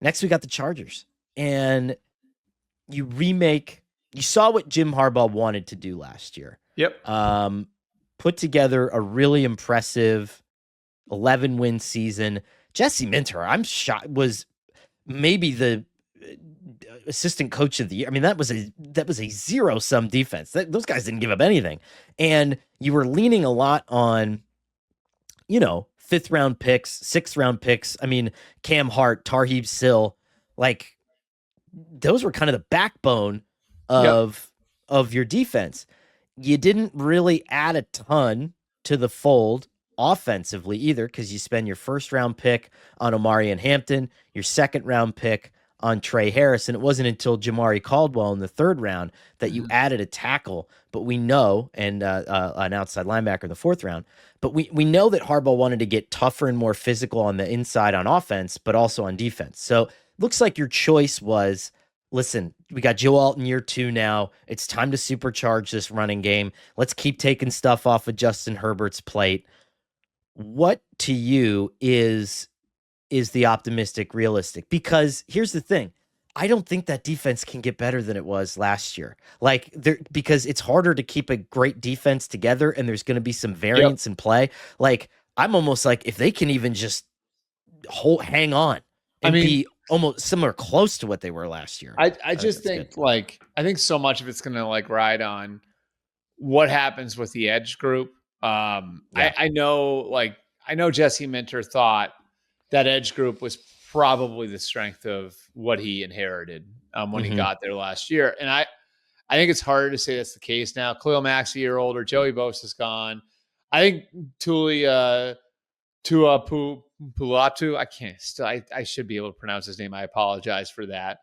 Next, we got the Chargers. And you saw what Jim Harbaugh wanted to do last year. Yep. Put together a really impressive 11-win season. Jesse Minter, I'm shocked, was maybe the assistant coach of the year. I mean, that was a zero-sum defense. Those guys didn't give up anything. And you were leaning a lot on, fifth round picks, sixth round picks. I mean, Cam Hart, Tarheeb Sill, like those were kind of the backbone of your defense. You didn't really add a ton to the fold offensively either, because you spend your first round pick on Omarion Hampton, your second round pick on Trey Harris, and it wasn't until Jamari Caldwell in the third round that you added a tackle. But we know, and an outside linebacker in the fourth round. But we know that Harbaugh wanted to get tougher and more physical on the inside on offense, but also on defense. So looks like your choice was, listen, we got Joe Alton year 2 now. It's time to supercharge this running game. Let's keep taking stuff off of Justin Herbert's plate. What to you is the optimistic, realistic? Because here's the thing. I don't think that defense can get better than it was last year. Because it's harder to keep a great defense together, and there's going to be some variance in play. Like, I'm almost like, if they can even just hang on and be almost similar, close to what they were last year. I just think good. I think so much of it's going to ride on what happens with the edge group. I know Jesse Minter thought that edge group was probably the strength of what he inherited when he got there last year. And I think it's harder to say that's the case now. Khalil Mack's a year older. Joey Bosa's gone. I think Tuapulatu, I should be able to pronounce his name. I apologize for that.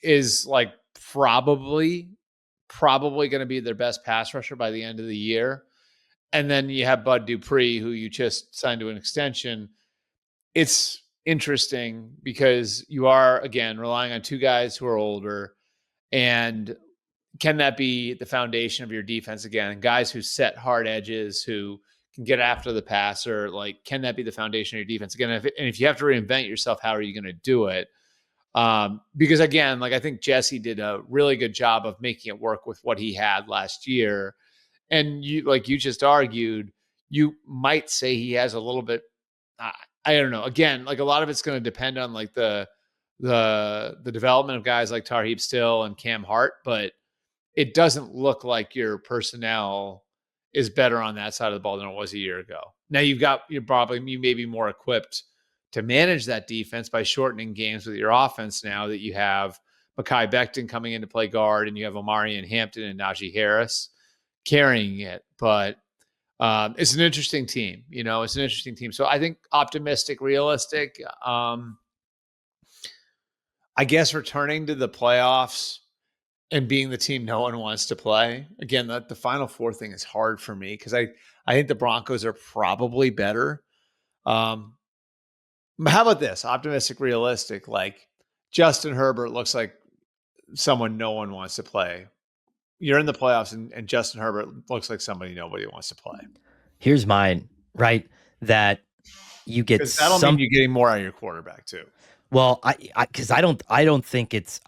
Is probably going to be their best pass rusher by the end of the year. And then you have Bud Dupree, who you just signed to an extension. It's interesting because you are, again, relying on two guys who are older. And can that be the foundation of your defense again? Guys who set hard edges, who can get after the passer, can that be the foundation of your defense again? And if you have to reinvent yourself, how are you going to do it? Because again, I think Jesse did a really good job of making it work with what he had last year. And you just argued, you might say he has a little bit, I don't know. Again, a lot of it's going to depend on the development of guys like Tarheeb Still and Cam Hart, but it doesn't look like your personnel is better on that side of the ball than it was a year ago. Now you may be more equipped to manage that defense by shortening games with your offense now that you have Mekhi Becton coming in to play guard and you have Omarion Hampton and Najee Harris carrying it. But it's an interesting team. It's an interesting team. So I think optimistic, realistic. I guess returning to the playoffs and being the team no one wants to play. Again, the Final Four thing is hard for me because I think the Broncos are probably better. How about this? Optimistic, realistic. Justin Herbert looks like someone no one wants to play. You're in the playoffs and Justin Herbert looks like somebody nobody wants to play. Here's mine, right? That you get that'll mean you're getting more out of your quarterback too. Well, because I don't think it's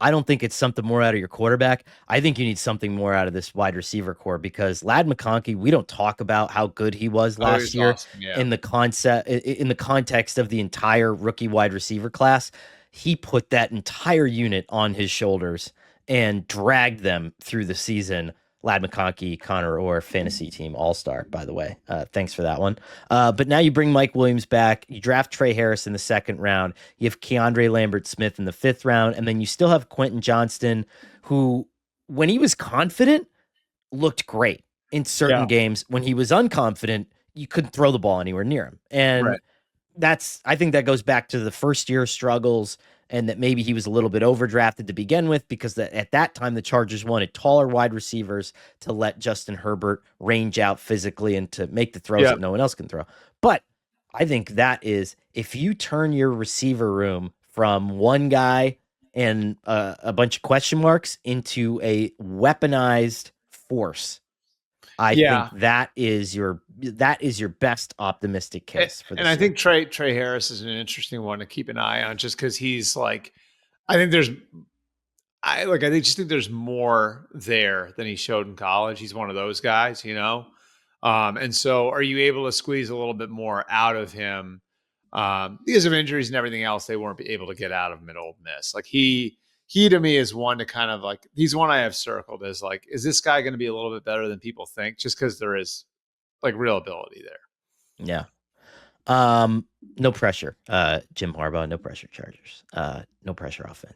something more out of your quarterback. I think you need something more out of this wide receiver core, because Ladd McConkey, we don't talk about how good he was last year awesome, in the context of the entire rookie wide receiver class. He put that entire unit on his shoulders and dragged them through the season. Ladd McConkey, Conor Orr, fantasy team all-star, by the way. Thanks for that one. But now you bring Mike Williams back. You draft Trey Harris in the second round. You have Keandre Lambert-Smith in the fifth round. And then you still have Quentin Johnston, who, when he was confident, looked great in certain games. When he was unconfident, you couldn't throw the ball anywhere near him. And I think that goes back to the first-year struggles, and that maybe he was a little bit overdrafted to begin with, because at that time the Chargers wanted taller wide receivers to let Justin Herbert range out physically and to make the throws that no one else can throw. But I think that is, if you turn your receiver room from one guy and a bunch of question marks into a weaponized force, I think Yeah. that is your best optimistic case for And this I year. think Trey Harris is an interesting one to keep an eye on, just because he's like, I think there's, just think there's more there than he showed in college. He's one of those guys, you know. And so, are you able to squeeze a little bit more out of him because of injuries and everything else? They weren't able to get out of him at Ole Miss. Like he to me is one to kind of like, he's one I have circled as like, is this guy going to be a little bit better than people think? Just because there is like real ability there. Yeah. No pressure. Jim Harbaugh, no pressure Chargers. No pressure offense.